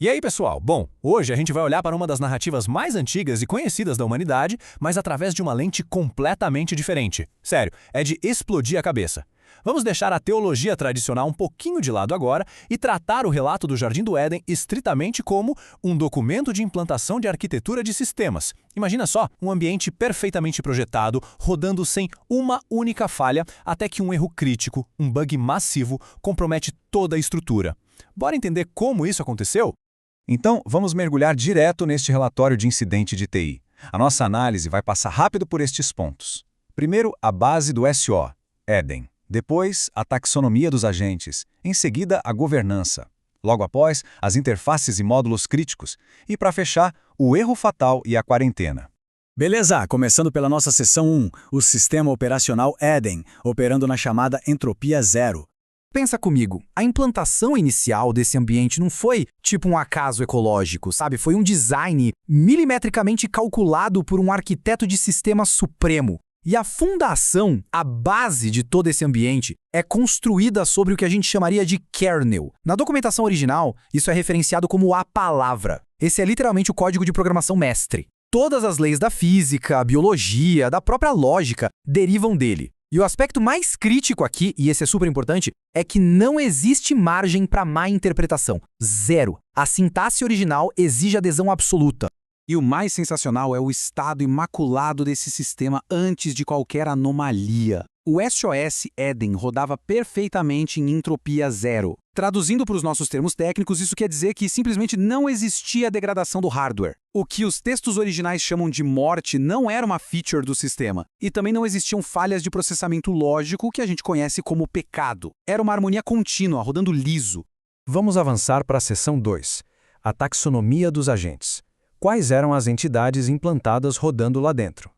E aí, pessoal? Bom, hoje a gente vai olhar para uma das narrativas mais antigas e conhecidas da humanidade, mas através de uma lente completamente diferente. Sério, é de explodir a cabeça. Vamos deixar a teologia tradicional um pouquinho de lado agora e tratar o relato do Jardim do Éden estritamente como um documento de implantação de arquitetura de sistemas. Imagina só, um ambiente perfeitamente projetado, rodando sem uma única falha, até que um erro crítico, um bug massivo, compromete toda a estrutura. Bora entender como isso aconteceu? Então, vamos mergulhar direto neste relatório de incidente de TI. A nossa análise vai passar rápido por estes pontos. Primeiro, a base do SO, Éden. Depois, a taxonomia dos agentes. Em seguida, a governança. Logo após, as interfaces e módulos críticos. E, para fechar, o erro fatal e a quarentena. Beleza, começando pela nossa seção 1, o sistema operacional Éden, operando na chamada entropia zero. Pensa comigo, a implantação inicial desse ambiente não foi tipo um acaso ecológico, sabe? Foi um design milimetricamente calculado por um arquiteto de sistema supremo. E a fundação, a base de todo esse ambiente, é construída sobre o que a gente chamaria de kernel. Na documentação original, isso é referenciado como a palavra. Esse é literalmente o código de programação mestre. Todas as leis da física, biologia, da própria lógica derivam dele. E o aspecto mais crítico aqui, e esse é super importante, é que não existe margem para má interpretação. Zero. A sintaxe original exige adesão absoluta. E o mais sensacional é o estado imaculado desse sistema antes de qualquer anomalia. O SOS Éden rodava perfeitamente em entropia zero. Traduzindo para os nossos termos técnicos, isso quer dizer que simplesmente não existia degradação do hardware. O que os textos originais chamam de morte não era uma feature do sistema. E também não existiam falhas de processamento lógico que a gente conhece como pecado. Era uma harmonia contínua, rodando liso. Vamos avançar para a seção 2, a taxonomia dos agentes. Quais eram as entidades implantadas rodando lá dentro?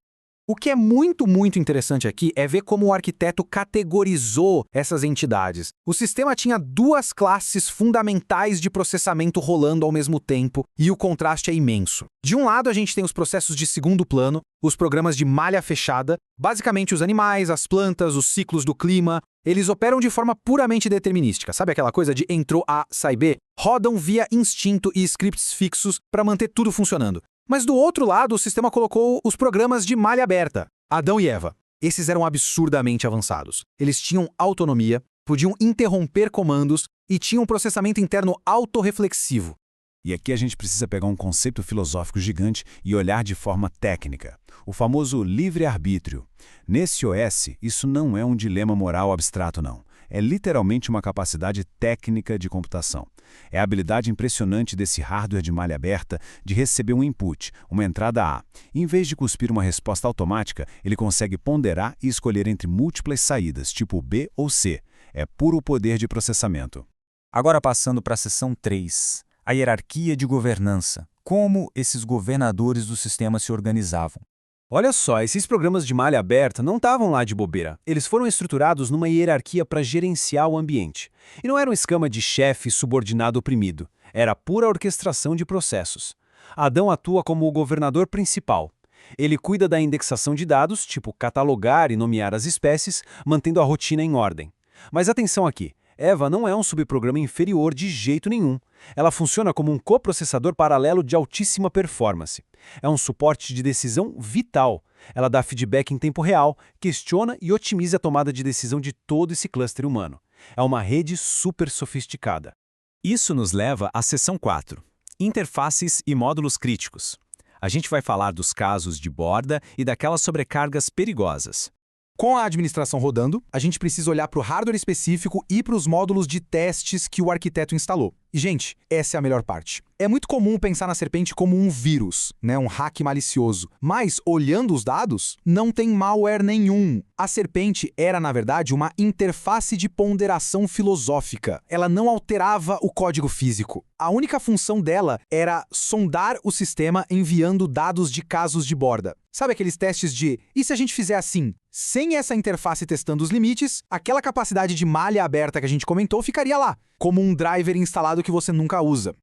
O que é muito interessante aqui é ver como o arquiteto categorizou essas entidades. O sistema tinha duas classes fundamentais de processamento rolando ao mesmo tempo, e o contraste é imenso. De um lado, a gente tem os processos de segundo plano, os programas de malha fechada, basicamente os animais, as plantas, os ciclos do clima. Eles operam de forma puramente determinística. Sabe aquela coisa de entrou A, sai B? Rodam via instinto e scripts fixos para manter tudo funcionando. Mas do outro lado, o sistema colocou os programas de malha aberta, Adão e Eva. Esses eram absurdamente avançados. Eles tinham autonomia, podiam interromper comandos e tinham um processamento interno autorreflexivo. E aqui a gente precisa pegar um conceito filosófico gigante e olhar de forma técnica. O famoso livre-arbítrio. Nesse OS, isso não é um dilema moral abstrato, não. É literalmente uma capacidade técnica de computação. É a habilidade impressionante desse hardware de malha aberta de receber um input, uma entrada A. Em vez de cuspir uma resposta automática, ele consegue ponderar e escolher entre múltiplas saídas, tipo B ou C. É puro poder de processamento. Agora passando para a seção 3, a hierarquia de governança. Como esses governadores do sistema se organizavam. Olha só, esses programas de malha aberta não estavam lá de bobeira. Eles foram estruturados numa hierarquia para gerenciar o ambiente. E não era um esquema de chefe subordinado oprimido. Era pura orquestração de processos. Adão atua como o governador principal. Ele cuida da indexação de dados, tipo catalogar e nomear as espécies, mantendo a rotina em ordem. Mas atenção aqui, Eva não é um subprograma inferior de jeito nenhum. Ela funciona como um coprocessador paralelo de altíssima performance. É um suporte de decisão vital. Ela dá feedback em tempo real, questiona e otimiza a tomada de decisão de todo esse cluster humano. É uma rede super sofisticada. Isso nos leva à seção 4, interfaces e módulos críticos. A gente vai falar dos casos de borda e daquelas sobrecargas perigosas. Com a administração rodando, a gente precisa olhar para o hardware específico e para os módulos de testes que o arquiteto instalou. E, gente, essa é a melhor parte. É muito comum pensar na Serpente como um vírus, né? Um hack malicioso. Mas, olhando os dados, não tem malware nenhum. A Serpente era, na verdade, uma interface de ponderação filosófica. Ela não alterava o código físico. A única função dela era sondar o sistema enviando dados de casos de borda. Sabe aqueles testes de, e se a gente fizer assim? Sem essa interface testando os limites, aquela capacidade de malha aberta que a gente comentou ficaria lá, como um driver instalado que você nunca usa.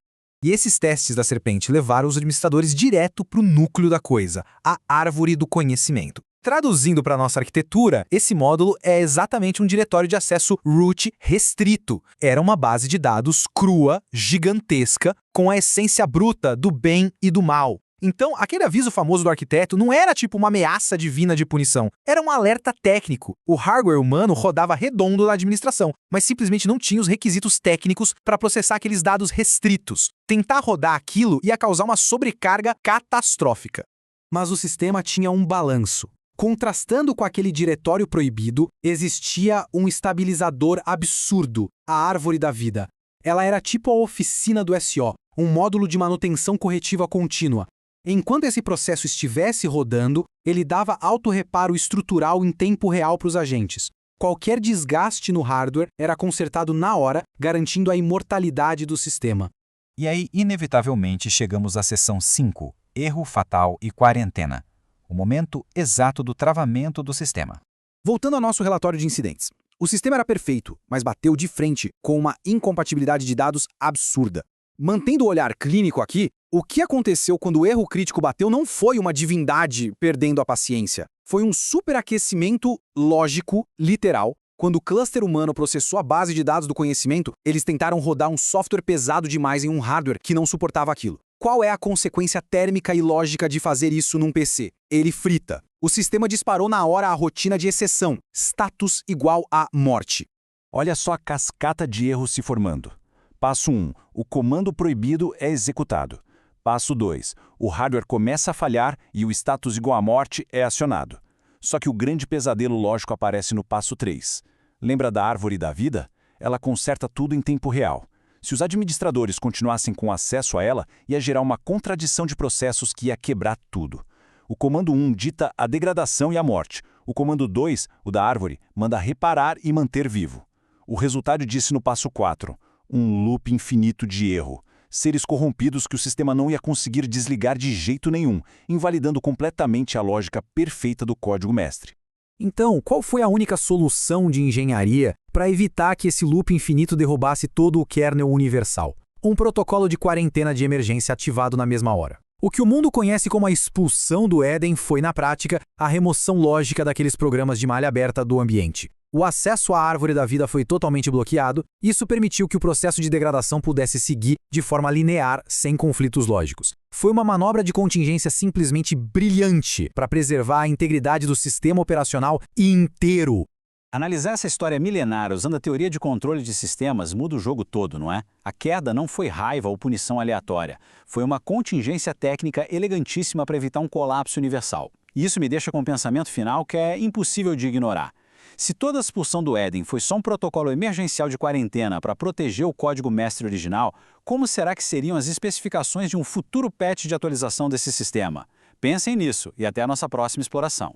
E esses testes da Serpente levaram os administradores direto para o núcleo da coisa, a árvore do conhecimento. Traduzindo para nossa arquitetura, esse módulo é exatamente um diretório de acesso root restrito. Era uma base de dados crua, gigantesca, com a essência bruta do bem e do mal. Então, aquele aviso famoso do arquiteto não era tipo uma ameaça divina de punição, era um alerta técnico. O hardware humano rodava redondo na administração, mas simplesmente não tinha os requisitos técnicos para processar aqueles dados restritos. Tentar rodar aquilo ia causar uma sobrecarga catastrófica. Mas o sistema tinha um balanço. Contrastando com aquele diretório proibido, existia um estabilizador absurdo, a árvore da vida. Ela era tipo a oficina do SO, um módulo de manutenção corretiva contínua. Enquanto esse processo estivesse rodando, ele dava autorreparo estrutural em tempo real para os agentes. Qualquer desgaste no hardware era consertado na hora, garantindo a imortalidade do sistema. E aí, inevitavelmente, chegamos à seção 5, erro fatal e quarentena. O momento exato do travamento do sistema. Voltando ao nosso relatório de incidentes. O sistema era perfeito, mas bateu de frente com uma incompatibilidade de dados absurda. Mantendo o olhar clínico aqui, o que aconteceu quando o erro crítico bateu não foi uma divindade perdendo a paciência. Foi um superaquecimento lógico, literal. Quando o cluster humano processou a base de dados do conhecimento, eles tentaram rodar um software pesado demais em um hardware que não suportava aquilo. Qual é a consequência térmica e lógica de fazer isso num PC? Ele frita. O sistema disparou na hora a rotina de exceção, status igual a morte. Olha só a cascata de erros se formando. Passo 1. O comando proibido é executado. Passo 2. O hardware começa a falhar e o status igual a morte é acionado. Só que o grande pesadelo lógico aparece no passo 3. Lembra da árvore da vida? Ela conserta tudo em tempo real. Se os administradores continuassem com acesso a ela, ia gerar uma contradição de processos que ia quebrar tudo. O comando 1 dita a degradação e a morte. O comando 2, o da árvore, manda reparar e manter vivo. O resultado disse no passo 4, um loop infinito de erro. Seres corrompidos que o sistema não ia conseguir desligar de jeito nenhum, invalidando completamente a lógica perfeita do código-mestre. Então, qual foi a única solução de engenharia para evitar que esse loop infinito derrubasse todo o kernel universal? Um protocolo de quarentena de emergência ativado na mesma hora. O que o mundo conhece como a expulsão do Éden foi, na prática, a remoção lógica daqueles programas de malha aberta do ambiente. O acesso à árvore da vida foi totalmente bloqueado, e isso permitiu que o processo de degradação pudesse seguir de forma linear, sem conflitos lógicos. Foi uma manobra de contingência simplesmente brilhante para preservar a integridade do sistema operacional inteiro. Analisar essa história milenar usando a teoria de controle de sistemas muda o jogo todo, não é? A queda não foi raiva ou punição aleatória. Foi uma contingência técnica elegantíssima para evitar um colapso universal. E isso me deixa com um pensamento final que é impossível de ignorar. Se toda a expulsão do Éden foi só um protocolo emergencial de quarentena para proteger o código-mestre original, como será que seriam as especificações de um futuro patch de atualização desse sistema? Pensem nisso e até a nossa próxima exploração.